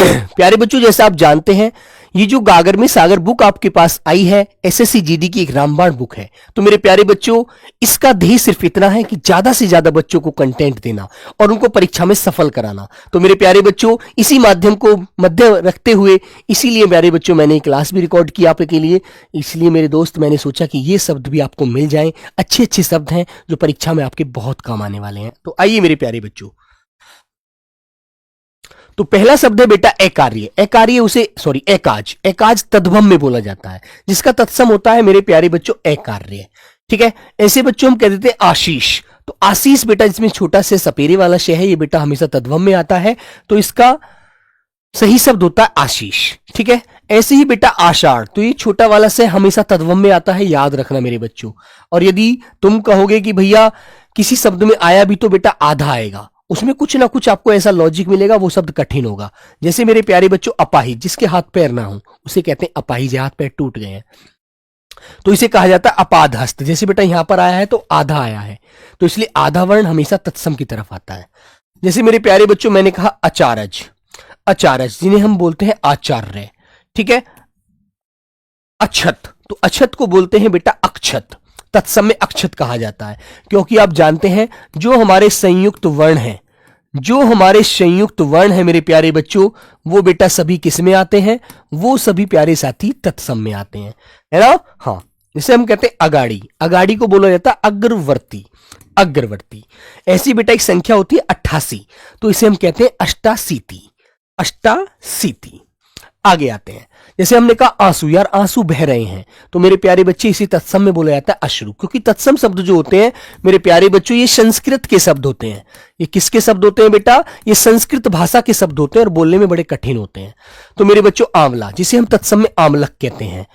प्यारे बच्चों, जैसा आप जानते हैं ये जो गागर में सागर बुक आपके पास आई है एसएससी जीडी की एक रामबाण बुक है। तो मेरे प्यारे बच्चों, इसका ध्येय सिर्फ इतना है कि ज्यादा से ज्यादा बच्चों को कंटेंट देना और उनको परीक्षा में सफल कराना। तो मेरे प्यारे बच्चों, इसी माध्यम को मध्य रखते हुए इसीलिए प्यारे बच्चों मैंने क्लास भी रिकॉर्ड की आपके लिए। इसलिए मेरे दोस्त, मैंने सोचा कि ये शब्द भी आपको मिल जाएं, अच्छे अच्छे शब्द हैं जो परीक्षा में आपके बहुत काम आने वाले हैं। तो आइए मेरे प्यारे बच्चों, तो पहला शब्द है बेटा एकार्य। एकार्य उसे एकाज। एकाज तद्भव में बोला जाता है, जिसका तत्सम होता है मेरे प्यारे बच्चों एकार्य। ठीक है, ऐसे बच्चों हम कह देते हैं आशीष। तो आशीष बेटा, जिसमें छोटा से सपेरे वाला शय है, ये बेटा हमेशा तद्भव में आता है, तो इसका सही शब्द होता है आशीष। ठीक है, ऐसे ही बेटा आषाढ़, तो ये छोटा वाला से हमेशा तद्भव में आता है, याद रखना मेरे बच्चों। और यदि तुम कहोगे कि भैया किसी शब्द में आया भी तो बेटा आधा आएगा, उसमें कुछ ना कुछ आपको ऐसा लॉजिक मिलेगा, वो शब्द कठिन होगा। जैसे मेरे प्यारे बच्चों अपाहिज, जिसके हाथ पैर ना हो उसे कहते हैं अपाहिज, हाथ पैर टूट गए हैं, तो इसे कहा जाता है अपादहस्त। जैसे बेटा यहां पर आया है तो आधा आया है, तो इसलिए आधा वर्ण हमेशा तत्सम की तरफ आता है। जैसे मेरे प्यारे बच्चों मैंने कहा अचारज। अचारज जिन्हें हम बोलते हैं आचार्य। ठीक है, अक्षत, तो अक्षत को बोलते हैं बेटा अक्षत, तत्सम में अक्षत कहा जाता है, क्योंकि आप जानते हैं जो हमारे संयुक्त वर्ण हैं, जो हमारे संयुक्त वर्ण हैं मेरे प्यारे बच्चों, वो बेटा सभी किस में आते हैं, वो सभी प्यारे साथी तत्सम में आते हैं, है ना। हाँ, जैसे हम कहते हैं अगाड़ी। अगाड़ी को बोला जाता है अग्रवर्ती। अग्रवर्ती ऐसी बेटा एक संख्या होती है 88, तो इसे हम कहते हैं अष्टाशीति। अष्टाशीति। आगे आते हैं, जैसे हमने कहा आंसू, यार आंसू बह रहे हैं, तो मेरे प्यारे बच्चे इसी तत्सम में बोला जाता है अश्रु। क्योंकि तत्सम शब्द जो होते हैं मेरे प्यारे बच्चों, ये संस्कृत के शब्द होते हैं। ये किसके शब्द होते हैं बेटा, ये संस्कृत भाषा के शब्द होते हैं और बोलने में बड़े कठिन होते हैं। तो मेरे बच्चों आंवला, जिसे हम तत्सम में आमलक कहते हैं।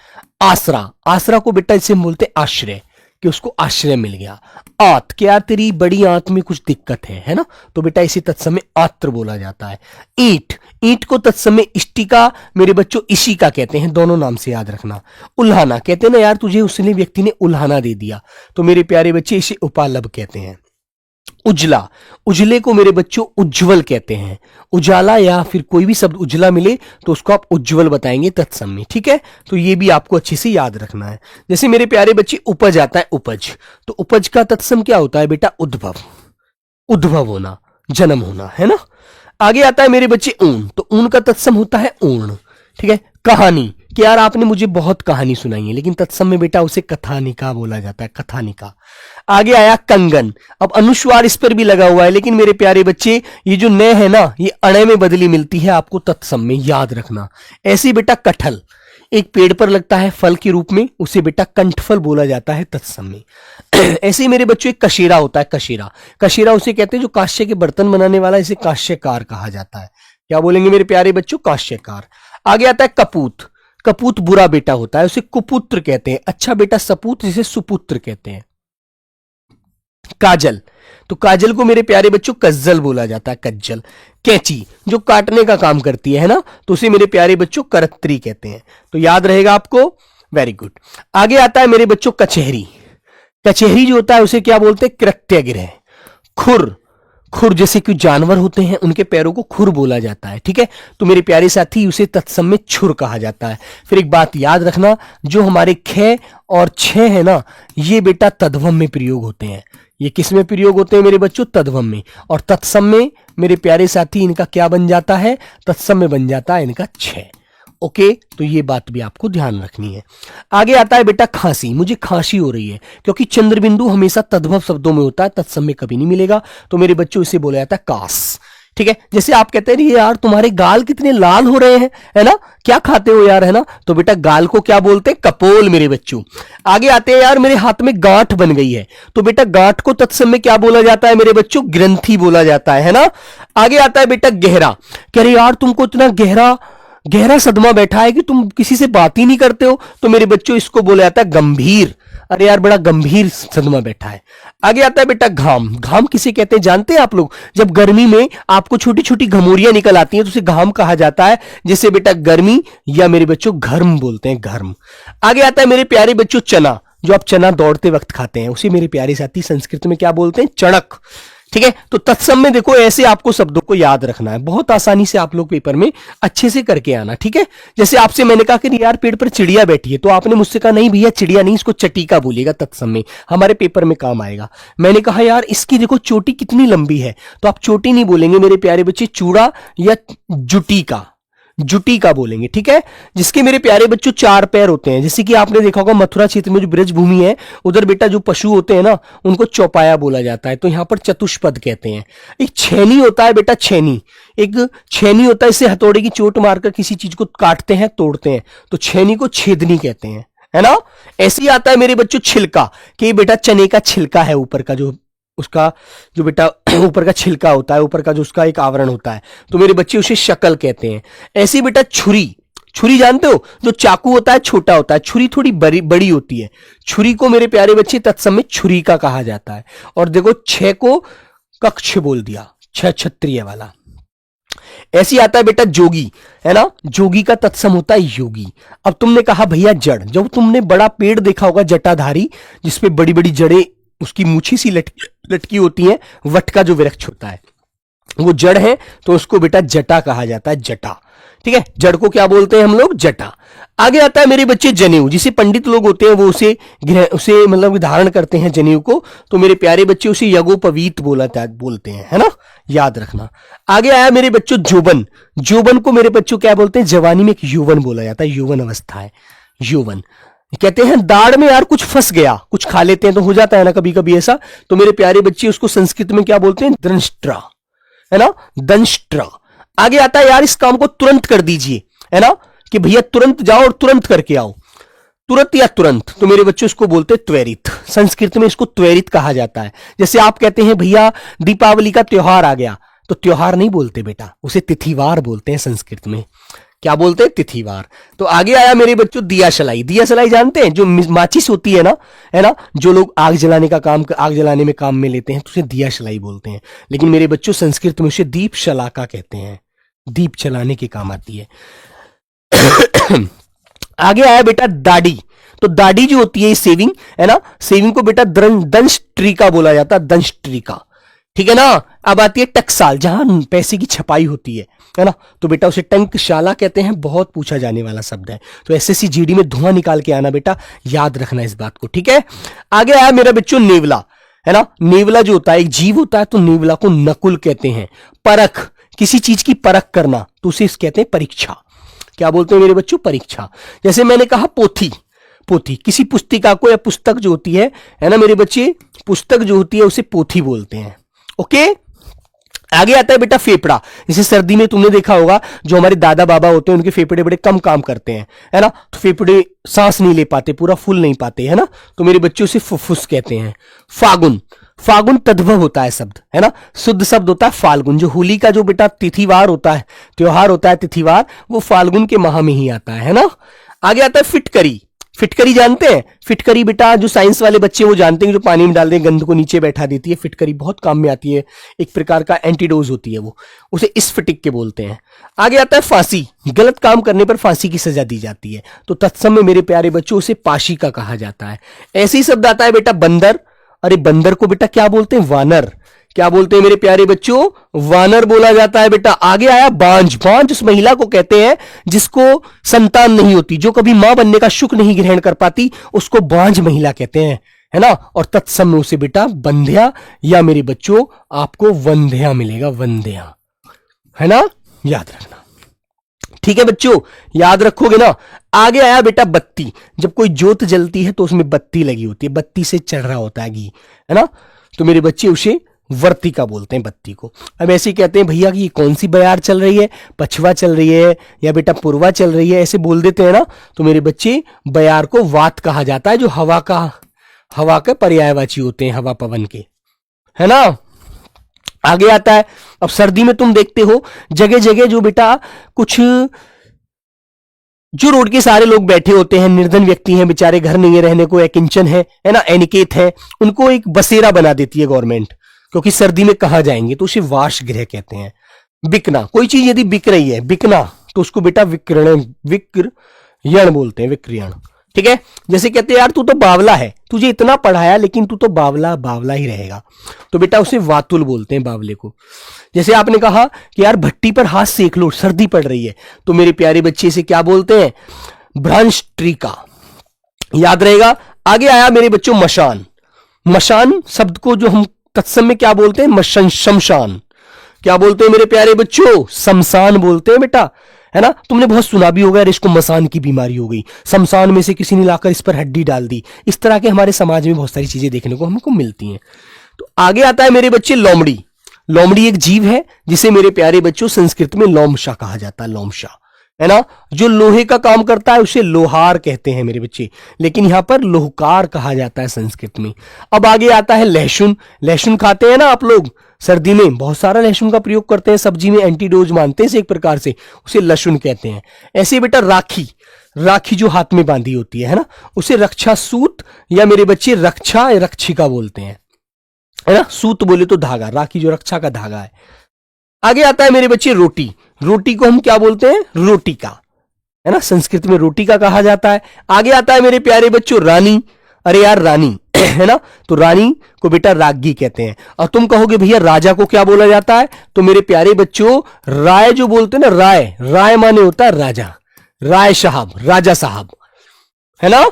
आसरा, आसरा को बेटा इसे हम बोलते हैं आश्रय, कि उसको आश्रय मिल गया। आत, क्या तेरी बड़ी आंत में कुछ दिक्कत है ना, तो बेटा इसी तत्सम में आत्र बोला जाता है। ईंट, ईंट को तत्सम में इष्टिका मेरे बच्चों इशिका कहते हैं, दोनों नाम से याद रखना। उल्हाना, कहते हैं ना यार तुझे उसने व्यक्ति ने उल्हाना दे दिया, तो मेरे प्यारे बच्चे इसे उपालभ कहते हैं। उजला, उजले को मेरे बच्चों उज्जवल कहते हैं। उजाला या फिर कोई भी शब्द उजला मिले तो उसको आप उज्जवल बताएंगे तत्सम में। ठीक है, तो ये भी आपको अच्छे से याद रखना है। जैसे मेरे प्यारे बच्चे उपज आता है, उपज, तो उपज का तत्सम क्या होता है बेटा उद्भव। उद्भव होना, जन्म होना, है ना। आगे आता है मेरे बच्चे ऊन, तो ऊन का तत्सम होता है ऊर्ण। ठीक है, कहानी, कि यार आपने मुझे बहुत कहानी सुनाई है, लेकिन तत्सम में बेटा उसे कथानिका बोला जाता है, कथानिका। आगे आया कंगन, अब अनुस्वार इस पर भी लगा हुआ है, लेकिन मेरे प्यारे बच्चे ये जो न है ना, ये अणे में बदली मिलती है आपको तत्सम में, याद रखना। ऐसे बेटा कटहल, एक पेड़ पर लगता है फल के रूप में, उसे बेटा कंठफल बोला जाता है तत्सम में। ऐसे ही मेरे बच्चों एक कशेरा होता है, कशेरा। कशेरा उसे कहते हैं जो कांस्य के बर्तन बनाने वाला, इसे कांस्यकार कहा जाता है। क्या बोलेंगे मेरे प्यारे बच्चों, कांस्यकार। आगे आता है कपूत, कपूत बुरा बेटा होता है, उसे कुपुत्र कहते हैं। अच्छा बेटा सपूत, जिसे सुपुत्र कहते हैं। काजल, तो काजल को मेरे प्यारे बच्चों कज्जल बोला जाता है, कज्जल। कैंची, जो काटने का काम करती है ना, तो उसे मेरे प्यारे बच्चों करत्री कहते हैं। तो याद रहेगा आपको, वेरी गुड। आगे आता है मेरे बच्चों कचहरी। कचहरी जो होता है उसे क्या बोलते हैं, कृत्यगृह। खुर, खुर जैसे कि जानवर होते हैं उनके पैरों को खुर बोला जाता है। ठीक है, तो मेरे प्यारे साथी उसे तत्सम में छुर कहा जाता है। फिर एक बात याद रखना, जो हमारे ख और छ है ना, ये बेटा तद्भव में प्रयोग होते हैं। ये किस में प्रयोग होते हैं मेरे बच्चों, तद्भव में। और तत्सम में मेरे प्यारे साथी इनका क्या बन जाता है, तत्सम में बन जाता है इनका छ। ओके, तो ये बात भी आपको ध्यान रखनी है। आगे आता है बेटा खांसी, मुझे खांसी हो रही है, क्योंकि चंद्रबिंदु हमेशा तद्भव शब्दों में होता है, तत्सम में कभी नहीं मिलेगा, तो मेरे बच्चों इसे बोला जाता है कास। ठीक है, जैसे आप कहते हैं यार तुम्हारे गाल कितने लाल हो रहे हैं, है ना, क्या खाते हो यार, है ना, तो बेटा गाल को क्या बोलते हैं, कपोल मेरे बच्चों। आगे आते हैं यार मेरे हाथ में गांठ बन गई है, तो बेटा गांठ को तत्सम में क्या बोला जाता है मेरे बच्चों, ग्रंथि बोला जाता है ना। आगे आता है बेटा गहरा, कह रहे यार तुमको इतना गहरा सदमा बैठा है कि तुम किसी से बात ही नहीं करते हो, तो मेरे बच्चों इसको बोला जाता है गंभीर। अरे यार बड़ा गंभीर सदमा बैठा है। आगे आता है बेटा घाम। घाम किसे कहते हैं जानते हैं आप लोग, जब गर्मी में आपको छोटी छोटी घमोरियां निकल आती हैं तो उसे घाम कहा जाता है, जिसे बेटा गर्मी या मेरे बच्चों घर्म बोलते हैं, घर्म। आगे आता है मेरे प्यारे बच्चों चना, जो आप चना दौड़ते वक्त खाते हैं, उसे मेरे प्यारे साथी संस्कृत में क्या बोलते हैं, चणक। ठीक है। तो तत्सम में देखो ऐसे आपको शब्दों को याद रखना है, बहुत आसानी से आप लोग पेपर में अच्छे से करके आना। ठीक है। जैसे आपसे मैंने कहा कि यार पेड़ पर चिड़िया बैठी है, तो आपने मुझसे कहा नहीं भैया चिड़िया नहीं, इसको चटीका बोलिएगा, तत्सम में हमारे पेपर में काम आएगा। मैंने कहा यार इसकी देखो चोटी कितनी लंबी है, तो आप चोटी नहीं बोलेंगे मेरे प्यारे बच्चे, चूड़ा या जुटी का, जुटी का बोलेंगे। ठीक है। जिसके मेरे प्यारे बच्चों 4 पैर होते हैं, जैसे कि आपने देखा होगा मथुरा क्षेत्र में जो ब्रज भूमि है उधर बेटा जो पशु होते हैं ना उनको चौपाया बोला जाता है, तो यहां पर चतुष्पद कहते हैं। एक छेनी होता है बेटा, छेनी, एक छेनी होता है, इससे हथौड़े की चोट मारकर किसी चीज को काटते हैं, तोड़ते हैं, तो छेनी को छेदनी कहते हैं, है ना। ऐसे ही आता है मेरे बच्चों छिलका, कि बेटा चने का छिलका है ऊपर का, जो उसका जो बेटा ऊपर का छिलका होता है, ऊपर का जो उसका एक आवरण होता है, तो मेरे बच्चे उसे शकल कहते हैं। ऐसी बेटा छुरी, छुरी जानते हो, जो चाकू होता है छोटा होता है, छुरी थोड़ी बड़ी बड़ी होती है, छुरी को मेरे प्यारे बच्चे तत्सम में छुरी का कहा जाता है। और देखो 6 को कक्ष बोल दिया, 6 क्षत्रिय वाला। ऐसी आता है बेटा जोगी, है ना, जोगी का तत्सम होता है योगी। अब तुमने कहा भैया जड़, जब तुमने बड़ा पेड़ देखा होगा जटाधारी, जिसपे बड़ी बड़ी जड़ें, उसकी मूछी सी लटकी होती है, वट का जो वृक्ष होता है वो जड़ है, तो उसको बेटा जटा कहा जाता है, जटा। ठीक है। जड़ को क्या बोलते हैं हम लोग, जटा। आगे आता है मेरे बच्चे जनेऊ, जिसे पंडित लोग होते हैं वो उसे मतलब धारण करते हैं जनेऊ को, तो मेरे प्यारे बच्चे उसे यज्ञोपवीत बोलते हैं, है ना, याद रखना। आगे आया मेरे बच्चों जोबन, जोबन को मेरे बच्चों क्या बोलते हैं, जवानी में एक यौवन बोला जाता है, यौवन अवस्था है यौवन। कहते हैं दाढ़ में यार कुछ फंस गया, कुछ खा लेते हैं तो हो जाता है ना कभी कभी ऐसा, तो मेरे प्यारे बच्चे उसको संस्कृत में क्या बोलते हैं, दंष्ट्रा, है ना, दंष्ट्रा। आगे आता है यार इस काम को तुरंत कर दीजिए, है ना, कि भैया तुरंत जाओ और तुरंत करके आओ, तुरंत या तुरंत, तो मेरे बच्चे उसको बोलते हैं त्वरित, संस्कृत में इसको त्वरित कहा जाता है। जैसे आप कहते हैं भैया दीपावली का त्योहार आ गया, तो त्योहार नहीं बोलते बेटा, उसे तिथिवार बोलते हैं संस्कृत में, क्या बोलते हैं, तिथिवार। तो आगे आया मेरे बच्चों दिया सलाई, दिया सलाई जानते हैं, जो माचिस होती है ना, है ना, जो लोग आग जलाने का काम, आग जलाने में काम में लेते हैं, तो उसे दिया सलाई बोलते हैं, लेकिन मेरे बच्चों संस्कृत में उसे दीप शलाका कहते हैं, दीप जलाने के काम आती है। आगे आया बेटा दाढ़ी, तो दाढ़ी जो होती है सेविंग, है ना, सेविंग को बेटा दंष्ट्रिका बोला जाता है, दंष्ट्रिका। ठीक है ना। अब आती है टकसाल, जहां पैसे की छपाई होती है ना, तो बेटा उसे टंकशाला कहते हैं, बहुत पूछा जाने वाला शब्द है, तो एसएससी जीडी में धुआं निकाल के आना बेटा, याद रखना इस बात को। ठीक है। आगे आया मेरा बच्चों नेवला, है ना, नेवला जो होता है एक जीव होता है, तो नेवला को नकुल कहते हैं। परख, किसी चीज की परख करना, तो उसे कहते हैं परीक्षा, क्या बोलते हैं मेरे बच्चों, परीक्षा। जैसे मैंने कहा पोथी, पोथी किसी पुस्तिका को या पुस्तक जो होती है ना मेरे बच्चे, पुस्तक जो होती है उसे पोथी बोलते हैं। ओके। आगे आता है बेटा फेफड़ा, जैसे सर्दी में तुमने देखा होगा जो हमारे दादा बाबा होते हैं उनके फेफड़े बड़े कम काम करते हैं, है ना, तो फेफड़े सांस नहीं ले पाते, पूरा फूल नहीं पाते, है ना, तो मेरे बच्चों से फुफ्फुस कहते हैं। फागुन, फागुन तद्भव होता है शब्द, है ना, शुद्ध शब्द होता है फाल्गुन। जो होली का जो बेटा तिथिवार होता है, त्योहार होता है तिथिवार, वो फाल्गुन के माह में ही आता है ना। आगे आता है फिटकरी, फिटकरी जानते हैं, फिटकरी बेटा जो साइंस वाले बच्चे वो जानते हैं, जो पानी में डाल दें गंध को नीचे बैठा देती है, फिटकरी बहुत काम में आती है, एक प्रकार का एंटीडोज होती है वो, उसे स्फटिक के बोलते हैं। आगे आता है फांसी, गलत काम करने पर फांसी की सजा दी जाती है, तो तत्सम में मेरे प्यारे बच्चों उसे पाशी का कहा जाता है। ऐसे ही शब्द आता है बेटा बंदर, अरे बंदर को बेटा क्या बोलते हैं, वानर, क्या बोलते हैं मेरे प्यारे बच्चों, वानर बोला जाता है बेटा। आगे आया बांझ, बांझ उस महिला को कहते हैं जिसको संतान नहीं होती, जो कभी मां बनने का सुख नहीं ग्रहण कर पाती, उसको बांझ महिला कहते हैं, है ना। और तत्सम में उसे बेटा बंध्या या मेरे बच्चों आपको वंध्या मिलेगा, वंध्या, है ना, याद रखना। ठीक है बच्चों, याद रखोगे ना। आगे आया बेटा बत्ती, जब कोई ज्योत जलती है तो उसमें बत्ती लगी होती है, बत्ती से चढ़ रहा होता है घी, है ना, तो मेरे बच्चे उसे वर्तिका बोलते हैं बत्ती को। अब ऐसे कहते हैं भैया कि कौन सी बयार चल रही है, पछवा चल रही है या बेटा पूर्वा चल रही है, ऐसे बोल देते हैं ना, तो मेरे बच्चे बयार को वात कहा जाता है, जो हवा का पर्यायवाची होते हैं, हवा पवन के, है ना। आगे आता है, अब सर्दी में तुम देखते हो जगह जगह जो बेटा कुछ जो रोड के सारे लोग बैठे होते हैं, निर्धन व्यक्ति हैं बेचारे, घर नहीं है रहने को, एक किंचन है ना, एनिकेत है, उनको एक बसेरा बना देती है गवर्नमेंट, क्योंकि सर्दी में कहां जाएंगे, तो उसे वाश गृह कहते हैं। बिकना, कोई चीज यदि बिक रही है, बिकना, तो उसको बेटा विक्रयण बोलते हैं, विक्रयण। ठीक है। जैसे कहते हैं यार तू तो बावला है, तुझे इतना पढ़ाया लेकिन तू तो बावला बावला ही रहेगा, तो बेटा उसे वातुल बोलते हैं बावले को। जैसे आपने कहा कि यार भट्टी पर हाथ सेक लो, सर्दी पड़ रही है, तो मेरे प्यारे बच्चे से क्या बोलते हैं? भ्रंशट्रिका। याद रहेगा। आगे आया मेरे बच्चों मशान। मशान शब्द को जो हम तत्सम में क्या बोलते हैं? शमशान। क्या बोलते हैं मेरे प्यारे बच्चों? शमशान बोलते हैं बेटा, है ना। तुमने बहुत सुना भी होगा, इसको मसान की बीमारी हो गई, शमशान में से किसी ने लाकर इस पर हड्डी डाल दी। इस तरह के हमारे समाज में बहुत सारी चीजें देखने को हमको मिलती हैं। तो आगे आता है मेरे बच्चे लोमड़ी। लोमड़ी एक जीव है जिसे मेरे प्यारे बच्चों संस्कृत में लोमशा कहा जाता है, लोमशा, है ना। जो लोहे का काम करता है उसे लोहार कहते हैं मेरे बच्चे, लेकिन यहां पर लोहकार कहा जाता है संस्कृत में। अब आगे आता है लहसुन। लहसुन खाते हैं ना आप लोग, सर्दी में बहुत सारा लहसुन का प्रयोग करते हैं, सब्जी में एंटीडोज मानते हैं एक प्रकार से, उसे लहसुन कहते हैं। ऐसे बेटा राखी, राखी जो हाथ में बांधी होती है ना, उसे रक्षा सूत या मेरे बच्चे रक्षा रक्षिका बोलते हैं, है ना। सूत बोले तो धागा, राखी जो रक्षा का धागा है। आगे आता है मेरे बच्चे रोटी। रोटी को हम क्या बोलते हैं? रोटिका, है ना, संस्कृत में रोटिका कहा जाता है। आगे आता है मेरे प्यारे बच्चों रानी। अरे यार रानी है ना, तो रानी को बेटा राज्ञी कहते हैं। और तुम कहोगे भैया राजा को क्या बोला जाता है? तो मेरे प्यारे बच्चों राय जो बोलते हैं ना, राय, राय माने होता है राजा, राय साहब, राजा साहब, है ना,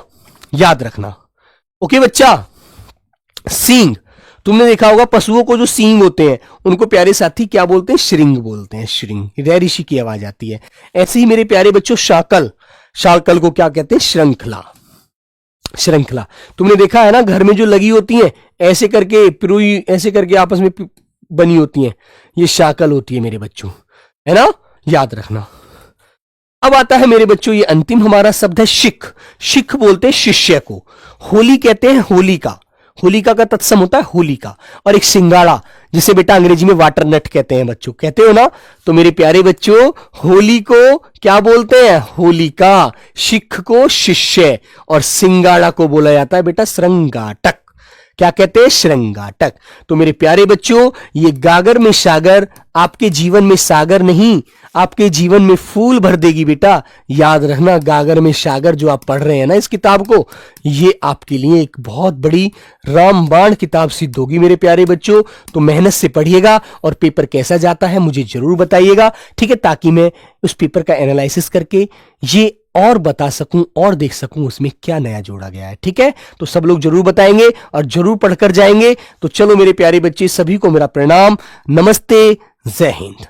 याद रखना। ओके बच्चा। सींग, तुमने देखा होगा पशुओं को जो सींग होते हैं उनको प्यारे साथी क्या बोलते हैं? श्रृंग बोलते हैं, श्रृंग, रै ऋषि की आवाज आती है। ऐसे ही मेरे प्यारे बच्चों शाकल, शाकल को क्या कहते हैं? श्रृंखला, श्रृंखला। तुमने देखा है ना घर में जो लगी होती हैं ऐसे करके, पिरुई ऐसे करके आपस में बनी होती हैं, ये शाकल होती है मेरे बच्चों, है ना, याद रखना। अब आता है मेरे बच्चों ये अंतिम हमारा शब्द है शिख। शिख बोलते हैं शिष्य को। होली कहते हैं होलिका, होलिका का तत्सम होता है होलिका। और एक सिंगाड़ा जिसे बेटा अंग्रेजी में वाटर नट कहते हैं बच्चों, कहते हो ना। तो मेरे प्यारे बच्चों होली को क्या बोलते हैं? होलिका। शिख को शिष्य, और सिंगाड़ा को बोला जाता है बेटा श्रृंगाटक। क्या कहते हैं? श्रृंगाटक। तो मेरे प्यारे बच्चों ये गागर में सागर आपके जीवन में सागर नहीं, आपके जीवन में फूल भर देगी बेटा। याद रखना, गागर में सागर जो आप पढ़ रहे हैं ना इस किताब को, ये आपके लिए एक बहुत बड़ी रामबाण किताब सिद्ध होगी मेरे प्यारे बच्चों। तो मेहनत से पढ़िएगा और पेपर कैसा जाता है मुझे जरूर बताइएगा, ठीक है, ताकि मैं उस पेपर का एनालिसिस करके ये और बता सकूं और देख सकूं उसमें क्या नया जोड़ा गया है, ठीक है। तो सब लोग जरूर बताएंगे और जरूर पढ़कर जाएंगे। तो चलो मेरे प्यारे बच्चे, सभी को मेरा प्रणाम, नमस्ते, जय हिंद।